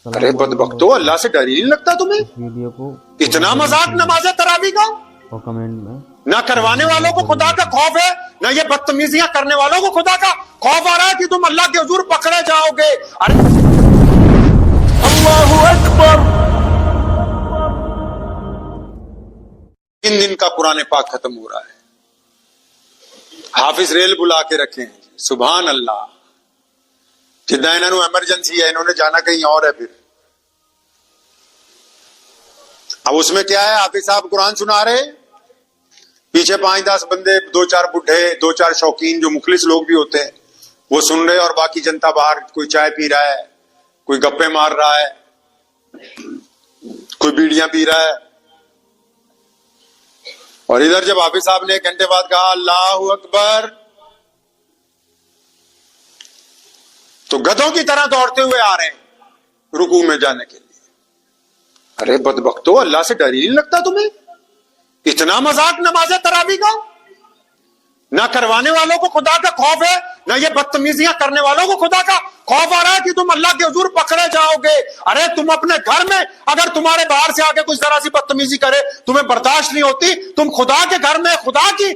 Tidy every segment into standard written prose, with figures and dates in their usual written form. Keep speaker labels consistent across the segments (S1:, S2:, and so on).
S1: ارے بدبختو، اللہ سے ڈر ہی نہیں لگتا تمہیں؟
S2: ویڈیو کو
S1: اتنا مذاق نماز تراویح کا؟
S2: اور کمنٹ میں
S1: نہ کروانے والوں کو خدا کا خوف ہے، نہ یہ بدتمیزیاں کرنے والوں کو خدا کا خوف آ رہا ہے کہ تم اللہ کے حضور پکڑے جاؤ گے۔ ارے اللہ اکبر! 3 دن کا قرآن پاک ختم ہو رہا ہے، حافظ ریل بلا کے رکھے ہیں، سبحان اللہ۔ جدہ انہوں نے ایمرجنسی ہے، انہوں نے جانا کہیں اور ہے۔ پھر اب اس میں کیا ہے، حافظ صاحب قرآن سنا رہے، پیچھے 5-10 بندے، 2-4 بڈھے، 2-4 شوقین جو مخلص لوگ بھی ہوتے ہیں وہ سن رہے، اور باقی جنتا باہر کوئی چائے پی رہا ہے، کوئی گپے مار رہا ہے، کوئی بیڑیاں پی رہا ہے۔ اور ادھر جب حافظ صاحب نے 1 گھنٹے بعد کہا اللہ اکبر، تو گدھوں کی طرح دوڑتے ہوئے آ رہے ہیں رکوع میں جانے کے لیے۔ ارے بدبختو، اللہ سے ڈر ہی نہیں لگتا تمہیں؟ اتنا مذاق نماز تراویح کا؟ نہ کروانے والوں کو خدا کا خوف ہے، نہ یہ بدتمیزیاں کرنے والوں کو خدا کا خوف آ رہا ہے کہ تم اللہ کے حضور پکڑے جاؤ گے۔ ارے تم اپنے گھر میں اگر تمہارے باہر سے آ کے کچھ ذرا سی بدتمیزی کرے تمہیں برداشت نہیں ہوتی، تم خدا کے گھر میں خدا کی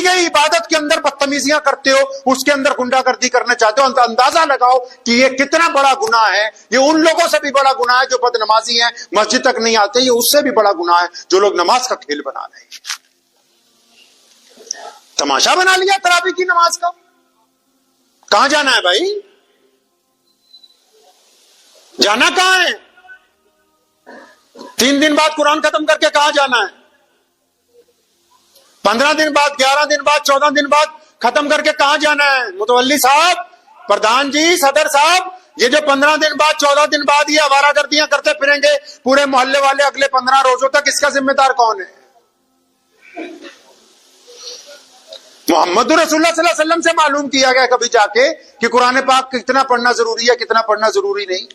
S1: گئی عبادت کے اندر بدتمیزیاں کرتے ہو، اس کے اندر گنڈا گردی کرنا چاہتے ہو۔ اندازہ لگاؤ کہ یہ کتنا بڑا گناہ ہے۔ یہ ان لوگوں سے بھی بڑا گناہ ہے جو بد نمازی ہیں، مسجد تک نہیں آتے، یہ اس سے بھی بڑا گناہ ہے جو لوگ نماز کا کھیل بنا رہے ہیں، تماشا بنا لیا تراویح کی نماز کا۔ کہاں جانا ہے بھائی؟ جانا کہاں ہے؟ 3 دن بعد قرآن ختم کر کے کہاں جانا ہے؟ 15 دن بعد، 11 دن بعد، 14 دن بعد ختم کر کے کہاں جانا ہے؟ متولی صاحب، پردھان جی، صدر صاحب، یہ جو 15 دن بعد، 14 دن بعد یہ آوارہ گردیاں کرتے پھریں گے پورے محلے والے اگلے 15 روزوں تک، اس کا ذمہ دار کون ہے؟ محمد رسول اللہ صلی اللہ علیہ وسلم سے معلوم کیا گیا کبھی جا کے کہ قرآن پاک کتنا پڑھنا ضروری ہے، کتنا پڑھنا ضروری نہیں؟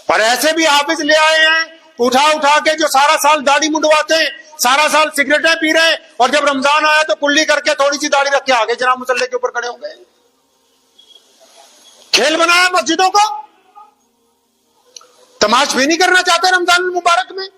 S1: اور ایسے بھی حافظ لے آئے ہیں اٹھا کے جو سارا سال داڑھی منڈواتے ہیں، سارا سال سگریٹیں پی رہے ہیں، اور جب رمضان آیا تو کلی کر کے تھوڑی سی داڑھی رکھ کے آگے جناب مسلح کے اوپر کھڑے ہو گئے۔ کھیل بنایا مسجدوں کو، تماش بھی نہیں کرنا چاہتے رمضان المبارک میں۔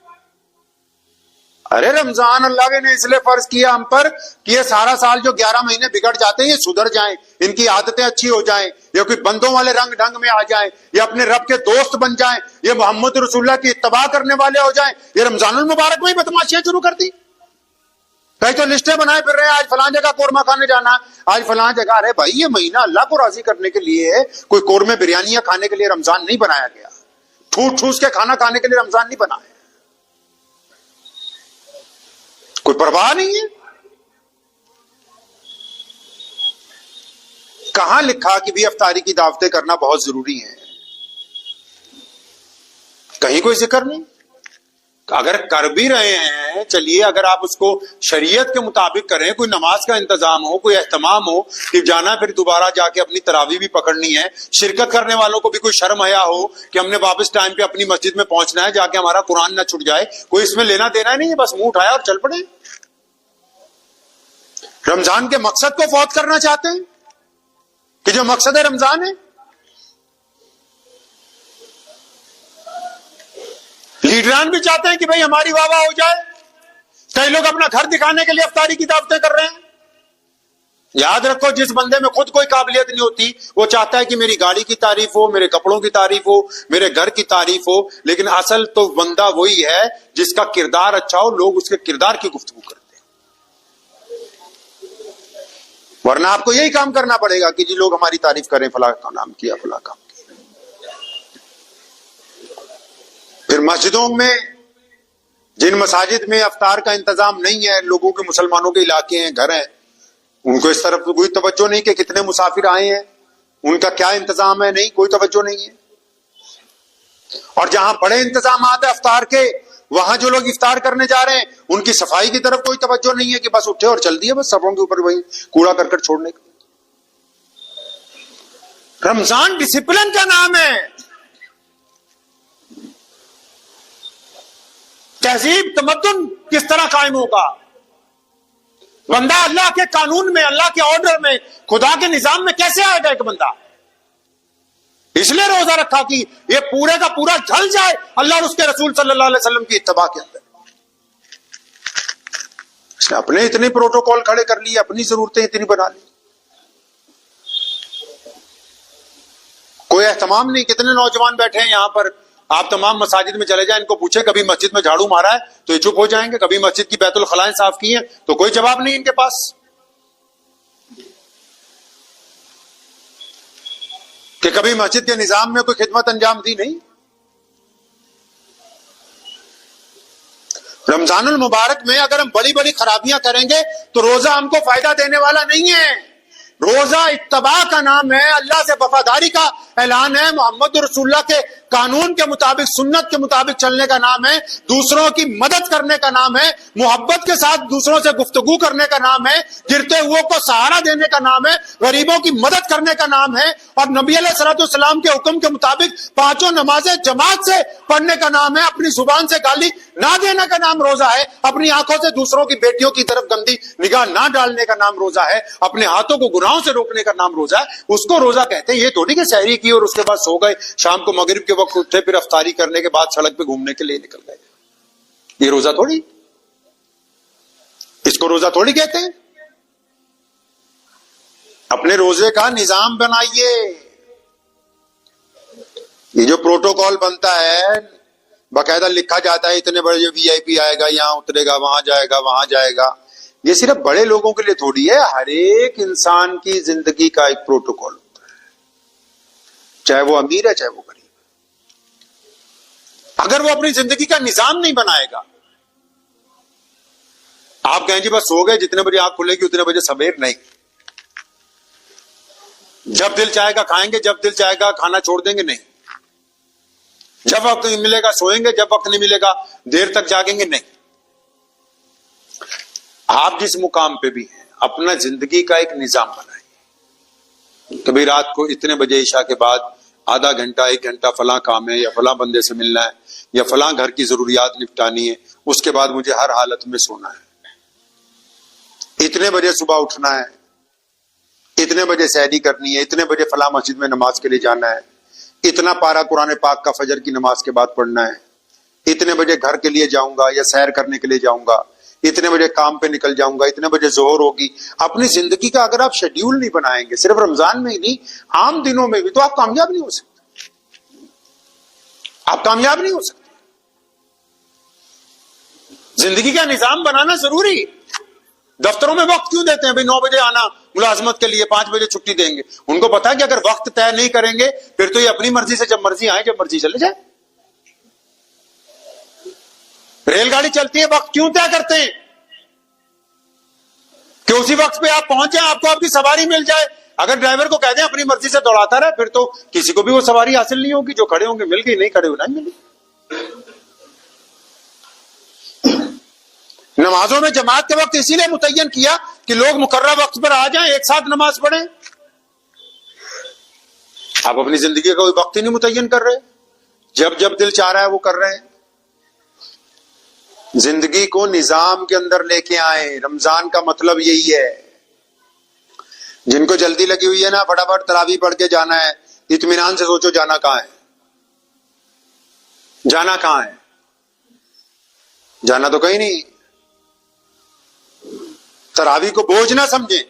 S1: ارے رمضان اللہ نے اس لیے فرض کیا ہم پر کہ یہ سارا سال جو 11 مہینے بگڑ جاتے ہیں یہ سدھر جائیں، ان کی عادتیں اچھی ہو جائیں، یا کوئی بندوں والے رنگ ڈھنگ میں آ جائیں، یا اپنے رب کے دوست بن جائیں، یہ محمد رسول اللہ کی اتباع کرنے والے ہو جائیں۔ یہ رمضان المبارک میں ہی بدماشیاں شروع کر دی۔ کئی تو لسٹیں بنائے پھر رہے ہیں، آج فلاں جگہ قورمہ کھانے جانا، آج فلاں جگہ۔ ارے بھائی یہ مہینہ اللہ کو راضی کرنے کے لیے ہے، کوئی قورمے بریانیاں کھانے کے لیے رمضان نہیں بنایا گیا، ٹھوس کے کھانا کھانے کے لیے رمضان نہیں بنا ہے، کوئی پرواہ نہیں ہے۔ کہاں لکھا کہ بھی افطاری کی دعوتیں کرنا بہت ضروری ہے؟ کہیں کوئی ذکر نہیں۔ اگر کر بھی رہے ہیں چلیے، اگر آپ اس کو شریعت کے مطابق کریں، کوئی نماز کا انتظام ہو، کوئی اہتمام ہو کہ جانا پھر دوبارہ جا کے اپنی تراویح بھی پکڑنی ہے، شرکت کرنے والوں کو بھی کوئی شرم حیا ہو کہ ہم نے واپس ٹائم پہ اپنی مسجد میں پہنچنا ہے، جا کے ہمارا قرآن نہ چھٹ جائے، کوئی اس میں لینا دینا نہیں ہے، بس منہ اٹھایا اور چل پڑے۔ رمضان کے مقصد کو فوت کرنا چاہتے ہیں کہ جو مقصد رمضان ہے۔ لیڈران بھی چاہتے ہیں کہ بھئی ہماری واہ واہ ہو جائے، کئی لوگ اپنا گھر دکھانے کے لیے افطاری کی دعوتیں کر رہے ہیں۔ یاد رکھو، جس بندے میں خود کوئی قابلیت نہیں ہوتی وہ چاہتا ہے کہ میری گاڑی کی تعریف ہو، میرے کپڑوں کی تعریف ہو، میرے گھر کی تعریف ہو، لیکن اصل تو بندہ وہی ہے جس کا کردار اچھا ہو، لوگ اس کے کردار کی گفتگو کرتے ہیں۔ ورنہ آپ کو یہی کام کرنا پڑے گا کہ جی لوگ ہماری تعریف کریں، فلاں کا نام کیا، فلاں کام کیا۔ پھر مسجدوں میں، جن مساجد میں افطار کا انتظام نہیں ہے، لوگوں کے، مسلمانوں کے علاقے ہیں، گھر ہیں، ان کو اس طرف کوئی توجہ نہیں کہ کتنے مسافر آئے ہیں، ان کا کیا انتظام ہے، نہیں، کوئی توجہ نہیں ہے۔ اور جہاں بڑے انتظامات ہیں افطار کے، وہاں جو لوگ افطار کرنے جا رہے ہیں ان کی صفائی کی طرف کوئی توجہ نہیں ہے کہ بس اٹھے اور چل دیے، بس سبوں کے اوپر وہی کوڑا کرکٹ چھوڑنے کا۔ رمضان ڈسپلن کا نام ہے، تہذیب تمدن کس طرح قائم ہوگا؟ بندہ اللہ کے قانون میں، اللہ کے آرڈر میں، خدا کے نظام میں کیسے آئے گا ایک بندہ؟ اس لیے روزہ رکھا کہ یہ پورے کا پورا ڈھل جائے اللہ اور اس کے رسول صلی اللہ علیہ وسلم کی اتباع کے اندر. اس نے اپنے اتنے پروٹوکول کھڑے کر لیے, اپنی ضرورتیں اتنی بنا لی, کوئی اہتمام نہیں. کتنے نوجوان بیٹھے ہیں یہاں پر, آپ تمام مساجد میں چلے جائیں, ان کو پوچھیں کبھی مسجد میں جھاڑو مارا ہے تو یہ چپ ہو جائیں گے, کبھی مسجد کی بیت الخلائیں صاف کی ہیں تو کوئی جواب نہیں ان کے پاس. کہ کبھی مسجد کے نظام میں کوئی خدمت انجام دی نہیں. رمضان المبارک میں اگر ہم بڑی بڑی خرابیاں کریں گے تو روزہ ہم کو فائدہ دینے والا نہیں ہے. روزہ اتباع کا نام ہے, اللہ سے وفاداری کا اعلان ہے, محمد رسول اللہ کے قانون کے مطابق سنت کے مطابق چلنے کا نام ہے, دوسروں کی مدد کرنے کا نام ہے, محبت کے ساتھ دوسروں سے گفتگو کرنے کا نام ہے, گرتے ہوئے کو سہارا دینے کا نام ہے, غریبوں کی مدد کرنے کا نام ہے, اور نبی علیہ الصلوۃ والسلام کے حکم کے مطابق 5 نمازیں جماعت سے پڑھنے کا نام ہے, اپنی زبان سے گالی نہ دینے کا نام روزہ ہے, اپنی آنکھوں سے دوسروں کی بیٹیوں کی طرف گندی نگاہ نہ ڈالنے کا نام روزہ ہے, اپنے ہاتھوں کو گناہوں سے روکنے کا نام روزہ ہے. اس کو روزہ کہتے ہیں. یہ تھوڑی کہ سحری کی اور اس کے بعد سو گئے, شام کو مغرب کے وقت اٹھے, پھر افطاری کرنے کے بعد سڑک پہ گھومنے کے لیے نکل گئے. یہ روزہ تھوڑی, اس کو روزہ تھوڑی کہتے ہیں. اپنے روزے کا نظام بنائیے. یہ جو پروٹوکول بنتا ہے باقاعدہ لکھا جاتا ہے اتنے بڑے وی آئی پی آئے گا, یہاں اترے گا, وہاں جائے گا, وہاں جائے گا, یہ صرف بڑے لوگوں کے لیے تھوڑی ہے. ہر ایک انسان کی زندگی کا ایک پروٹوکول ہوتا ہے, چاہے وہ امیر ہے چاہے وہ غریب. اگر وہ اپنی زندگی کا نظام نہیں بنائے گا, آپ کہیں جی بس سو گئے, جتنے بجے آنکھ کھلے گی اتنے بجے سویر نہیں, جب دل چاہے گا کھائیں گے, جب دل چاہے گا کھانا چھوڑ دیں گے, نہیں. جب وقت ملے گا سوئیں گے, جب وقت نہیں ملے گا دیر تک جاگیں گے, نہیں. آپ جس مقام پہ بھی ہیں اپنا زندگی کا ایک نظام بنائیں. کبھی رات کو اتنے بجے عشاء کے بعد آدھا گھنٹہ 1 گھنٹہ فلاں کام ہے, یا فلاں بندے سے ملنا ہے, یا فلاں گھر کی ضروریات نپٹانی ہے, اس کے بعد مجھے ہر حالت میں سونا ہے. اتنے بجے صبح اٹھنا ہے, اتنے بجے سحری کرنی ہے, اتنے بجے فلاں مسجد میں نماز کے لیے جانا ہے, اتنا پارا قرآن پاک کا فجر کی نماز کے بعد پڑھنا ہے, اتنے بجے گھر کے لیے جاؤں گا یا سیر کرنے کے لیے جاؤں گا, اتنے بجے کام پہ نکل جاؤں گا, اتنے بجے ظہر ہوگی. اپنی زندگی کا اگر آپ شیڈیول نہیں بنائیں گے, صرف رمضان میں ہی نہیں عام دنوں میں بھی, تو آپ کامیاب نہیں ہو سکتے. آپ کامیاب نہیں ہو سکتے. زندگی کا نظام بنانا ضروری. دفتروں میں وقت کیوں دیتے ہیں بھائی 9 بجے آنا ملازمت کے لیے, 5 بجے چھٹی دیں گے. ان کو پتا ہے کہ اگر وقت طے نہیں کریں گے پھر تو یہ اپنی مرضی سے جب مرضی آئے جب مرضی چلے جائے. ریل گاڑی چلتی ہے, وقت کیوں طے کرتے ہیں کہ اسی وقت پہ آپ پہنچے, آپ کو آپ کی سواری مل جائے. اگر ڈرائیور کو کہہ دیں اپنی مرضی سے دوڑاتا رہے پھر تو کسی کو بھی وہ سواری حاصل نہیں ہوگی. جو کھڑے ہوں گے مل گئی, نہیں کھڑے ہونا نہیں ملی. نمازوں میں جماعت کے وقت اسی لیے متعین کیا کہ لوگ مقررہ وقت پر آ جائیں, ایک ساتھ نماز پڑھیں. آپ اپنی زندگی کا کوئی وقت ہی نہیں متعین کر رہے, جب جب دل چاہ رہا ہے وہ کر رہے ہیں. زندگی کو نظام کے اندر لے کے آئیں. رمضان کا مطلب یہی ہے. جن کو جلدی لگی ہوئی ہے نا فٹافٹ تراویح پڑھ کے جانا ہے, اطمینان سے سوچو جانا کہاں ہے, جانا کہاں ہے, جانا تو کہیں نہیں. تراویح کو بوجھ نہ سمجھیں.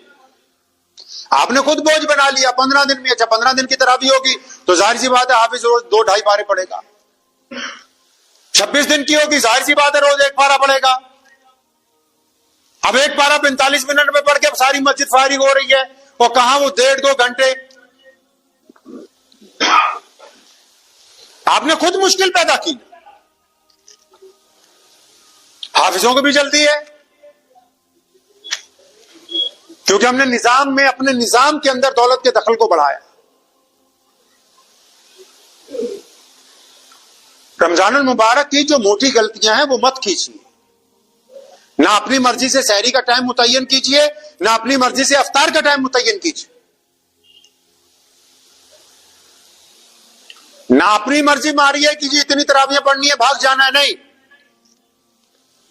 S1: آپ نے خود بوجھ بنا لیا 15 دن میں. اچھا 15 دن کی تراویح ہوگی تو ظاہر سی بات ہے حافظ روز 2-2.5 پارے پڑھے گا. 26 دن کی ہوگی ظاہر سی بات ہے روز 1 پارا پڑھے گا. اب 1 پارا 45 منٹ میں پڑھ کے ساری مسجد فارغ ہو رہی ہے, اور کہاں وہ 1.5-2 گھنٹے. آپ نے خود مشکل پیدا کی. حافظوں کو بھی جلدی ہے کیونکہ ہم نے نظام میں اپنے نظام کے اندر دولت کے دخل کو بڑھایا. رمضان المبارک کی جو موٹی غلطیاں ہیں وہ مت کیجیے. نہ اپنی مرضی سے سحری کا ٹائم متعین کیجیے, نہ اپنی مرضی سے افطار کا ٹائم متعین کیجیے. نہ اپنی مرضی ماری ہے کہ جی اتنی تراویح پڑھنی ہے بھاگ جانا ہے, نہیں.